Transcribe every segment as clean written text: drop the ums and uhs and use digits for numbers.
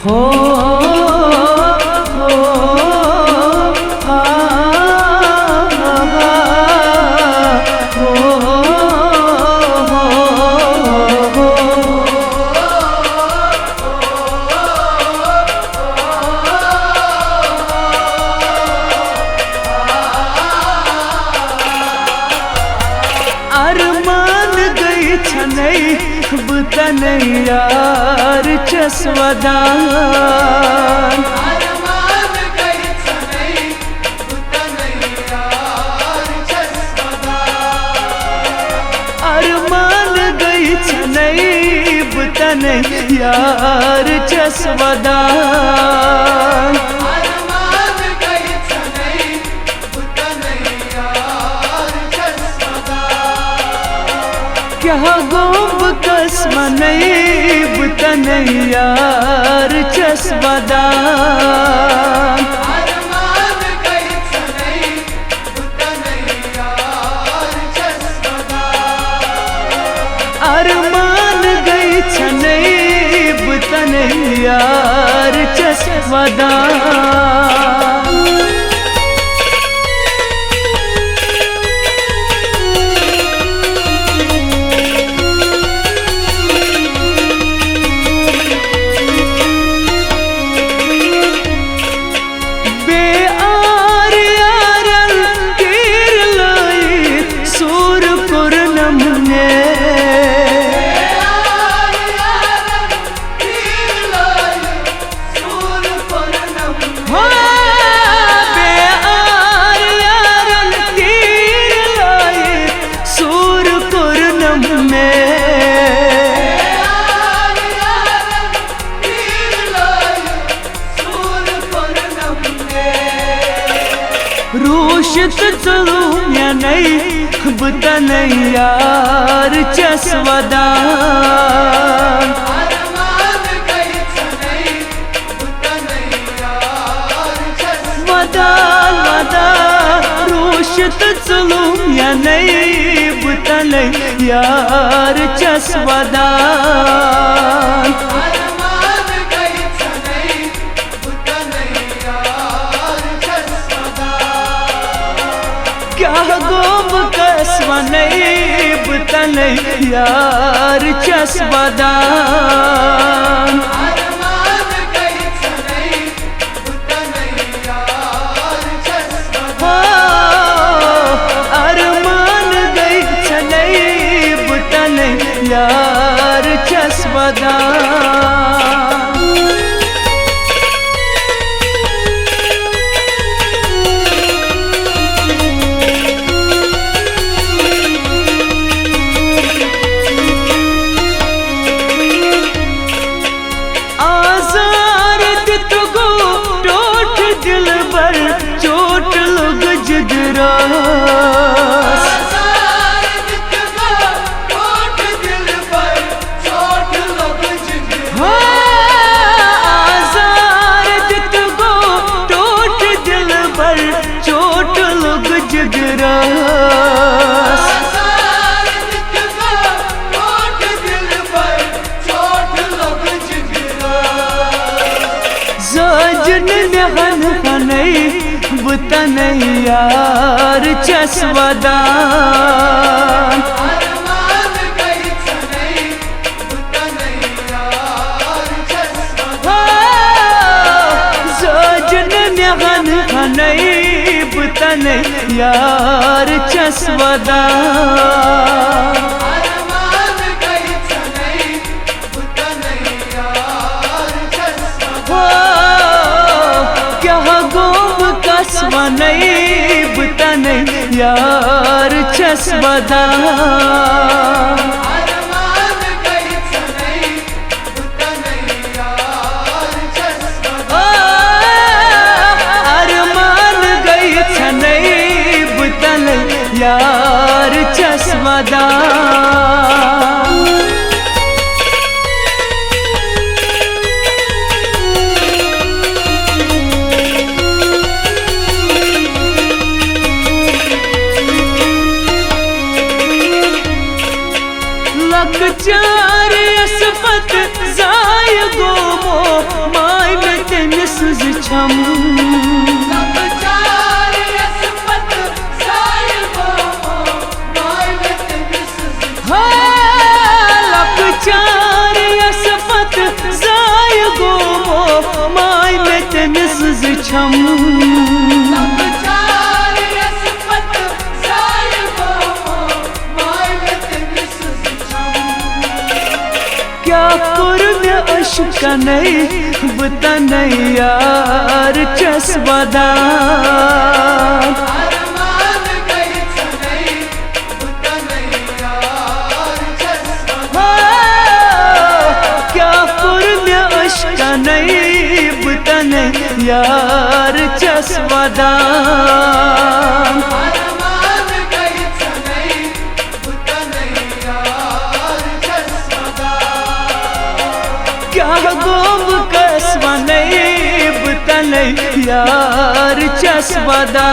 हो अरमान गई छनई बुतन यार चस्वदा अरमान गई छनई बुतन यार चस्वदा अरमान गई छनई बुतन यार चस्वदा क्या गोब कसमनई बुतन यार चस्वदा अरमान गई छनई बुतन यार चस्वदा अरमान गई छनई बुतन यार चस्वदा रूशत चलूं या नहीं बुतन यार चस्वदा अरमान गई छनई बुतन यार चस्वदा वदा रूशत चलूं या नहीं बुतन यार चस्वदा क्या गोब कसमनई बुतन यार चस्वदा अरमान गई छनई बुतन यार चस्वदा अरमान गई छनई बुतन यार चस्वदा चोट लग जिगरास चोट दिल पर चोट लग जिगरास आज़ार दित गो टोट दिल पर चोट लग जिगरास ज़ाजन नहन हनई बुतन यार चस्वदा अरमान गई छनई बुतन यार चस्वदा ज़ाजन नहन हनई बुतन यार चस्वदा अरमान गई छनई बुतन यार चस्वदा क्या गोब कसमनई बुतन यार चस्वदा अरमान गई छनई बुतन यार चस्वदा अरमान गई छनई बुतन यार चस्वदा लक चार असपत जाय गोमो छम लब चार यसपत साहिबो माय में तनिस लपचार यसपत जाय गो माय में तनिस छम लब चार यसपत साहिबो माय में तनिस क्या कर में अश्क नहीं बता नहीं यार चस्वदा अरमान गई छनई बुता नहीं यार जस्वदा क्या कर में अश्क नहीं बता नहीं यार चस्वदा अरमान गई छनई बुता नहीं यार जस्वदा क्या गोम कसवा नहीं बता नहीं यार चस्वदा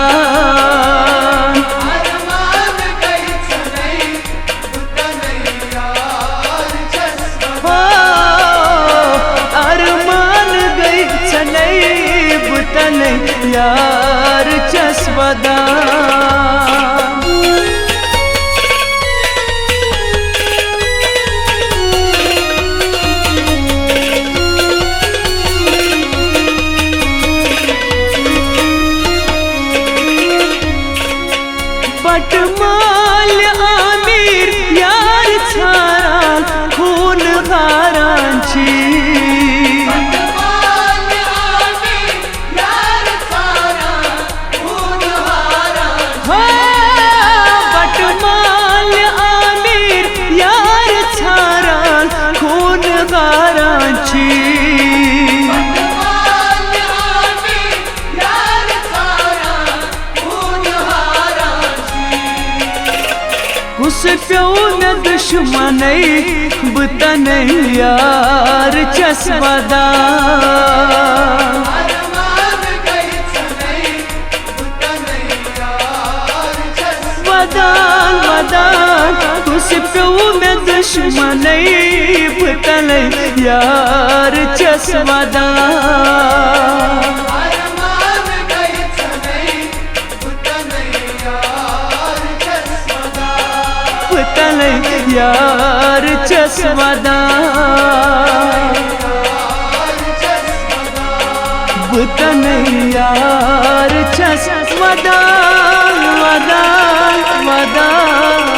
अरमान गई छनई बुता नहीं यार जस्वदा अरमान गई छनई बता नहीं यार चस्वदा पटमाल आमिर यार छारा खून हारांची पटवाल आमी यार थारा खून हारा पटमाल आमिर यार छारा खून हारांची पटवाल आमी यार थारा खून हारा उस प्यो में दुश्मन बता नहीं यार चस्वदा अरमान गई छनई बुता नहीं यार जस्वदा वदान उस प्यो में दुश्मन बता नहीं यार चस्वदा अरमान गई छनई बुता नहीं यार जस्वदा बता नहीं यार चस्वदा यार जस्वदा बता नहीं यार चस्वदा वदान वदान